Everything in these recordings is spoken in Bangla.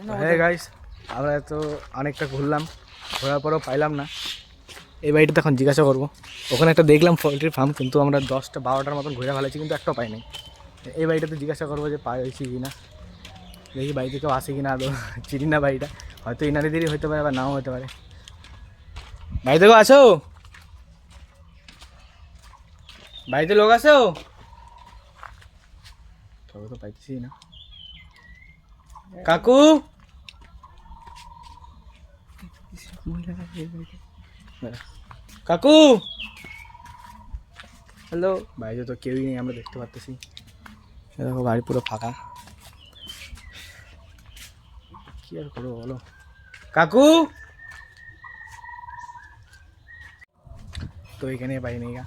হ্যাঁ গাইস, আমরা তো অনেকটা ঘুরলাম, ঘোরার পরেও পাইলাম না। এই বাড়িটা এখন জিজ্ঞাসা করবো। ওখানে একটা দেখলাম পোলট্রি ফার্ম, কিন্তু আমরা 10টা-12টার মতন ঘুরে ফেলেছি, কিন্তু একটাও পাইনি। এই বাড়িটাতে জিজ্ঞাসা করবো যে পাইছি কি না, দেখি বাড়িতে কেউ আসে কি না। আদৌ চিনি না বাড়িটা, হয়তো ইনারিদেরই হতে পারে, আবার নাও হতে পারে। বাড়িতে কেউ আছো? বাড়িতে লোক আছো? তবে তো পাইছি না। কাকু, কাকু, হ্যালো। বাইরে তো কেউই নেই, আমরা দেখতে পাচ্ছি। দেখো বাড়ি পুরো ফাঁকা, কি আর করবো বলো। কাকু, তো এখানে পাই নেই গা।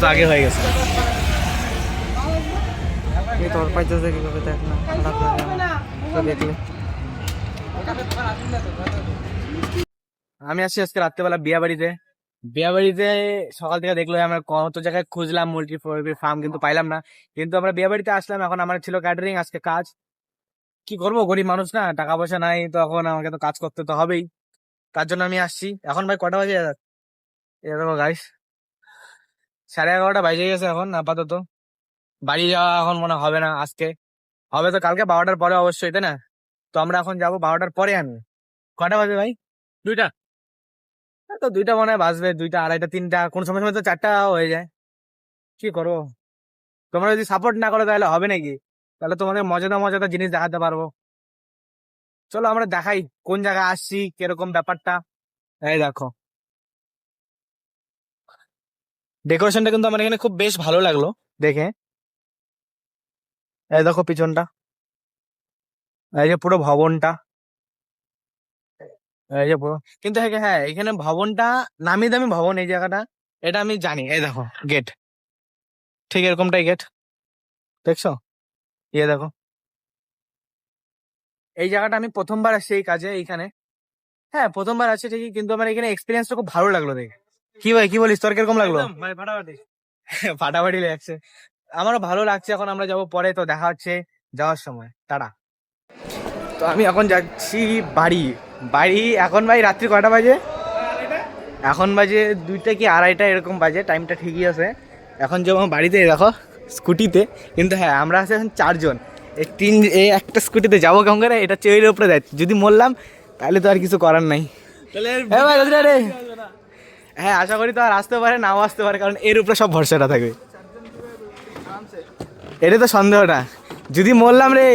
তো আগে হয়ে গেছে। তোর পাইতেছে কিভাবে দেখ না, খারাপ লাগে দেখলে। আমি আসছি আজকে রাত্রেবেলা বিয়া বাড়িতে। বিয়া বাড়িতে সকাল থেকে দেখলো আমরা কত জায়গায় খুঁজলাম মুরগি ফার্ম, কিন্তু পাইলাম না। কিন্তু আমরা বিয়া বাড়িতে আসলাম, এখন আমার ছিল ক্যাটারিং আজকে কাজ। কি করবো, গরিব মানুষ না, টাকা পয়সা নাই, তো এখন আমাকে তো কাজ করতে তো হবেই। তার জন্য আমি আসছি। এখন ভাই কটা বাজে? এরকম গাইস 11:30 বাজে গেছে এখন আপাতত। বাড়ি যাওয়া এখন মনে হবে না আজকে, হবে তো কালকে 12টার পরে অবশ্যই, তাই না? তো আমরা এখন যাবো 12টার পরে। আমি কটা বাজে ভাই? 2টা। তো 2টা মনে হয় বাজবে, 2টা, 2:30, 3টা, কোন সময় সময় তো 4টা হয়ে যায়। কি করবো, তোমরা যদি সাপোর্ট না করো তাহলে হবে নাকি? তাহলে তোমাদের মজাদার মজাদার জিনিস দেখাতে পারবো। চলো আমরা দেখাই কোন জায়গায় আসছি, কিরকম ব্যাপারটা। এই দেখো ডেকোরেশনটা কিন্তু আমার এখানে খুব বেশ ভালো লাগলো দেখে। এই দেখো পিছনটা, এই যে পুরো ভবনটা, এই যে পুরো। কিন্তু হ্যাঁ হ্যাঁ, এখানে ভবনটা নামি দামি ভবন, এই জায়গাটা, এটা আমি জানি। এই দেখো গেট, ঠিক এরকমটাই গেট, দেখছো? ইয়ে দেখো, এই জায়গাটা আমি প্রথমবার আসছি এই কাজে এইখানে। হ্যাঁ প্রথমবার আছে ঠিকই, কিন্তু আমার এখানে এক্সপিরিয়েন্সটা খুব ভালো লাগলো দেখে। কি ভাই, কি বলিস, তোর কিরকম লাগলো? ফাটাফাটি। ফাটাফাটি লাগছে, আমারও ভালো লাগছে। এখন আমরা যাবো পরে, তো দেখা হচ্ছে যাওয়ার সময়, টাটা। তো আমি এখন যাচ্ছি বাড়ি। বাড়ি এখন ভাই রাত্রি কয়টা বাজে? এখন বাজে 2টা কি 2:30 এরকম বাজে, টাইমটা ঠিকই আছে। এখন যাবো বাড়িতে, দেখো স্কুটিতে। কিন্তু হ্যাঁ আমরা আছি এখন 4জন, এই একটা স্কুটিতে যাবো কেমন করে, এটা চেয়ের উপরে যাচ্ছে। যদি মরলাম তাহলে তো আর কিছু করার নাই। হ্যাঁ আশা করি তো আর আসতে পারে, নাও আসতে পারে, কারণ এর উপরে সব ভরসাটা থাকবে। এটা তো সন্দেহটা, যদি মরলাম রে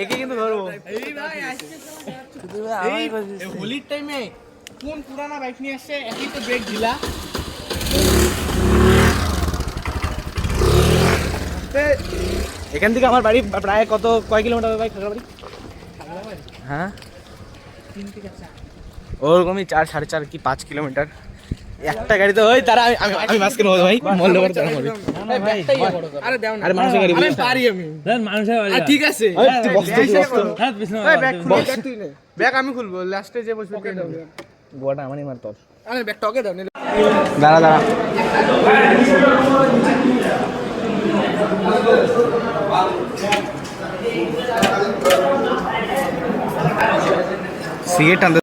একে কিন্তু ধরবো। হোলির টাইমে কোন পুরানা বাইক নিয়ে আসছে, একই তো ব্রেক ঢিলা। এখান থেকে আমার বাড়ি প্রায় কয় কিলোমিটার হবে ভাই? খাগড়াবাড়ি? হ্যাঁ ওরকমই 4, 4.5 কি 5 কিলোমিটার। একটা গাড়িতে ওই তারা, আমি মাঝখানে হবো ভাই, মরলে পরে তারা মরবে। আরে মানুষের গাড়ি পারি আমি, ঠিক আছে। ব্যাগ আমি খুলবো, লাস্টে যে বসবো গোয়াটা আমারই মার তোর। আরে ব্যাগটা ওকে দাও। দাঁড়া দাঁড়া, সিগারেট টানতে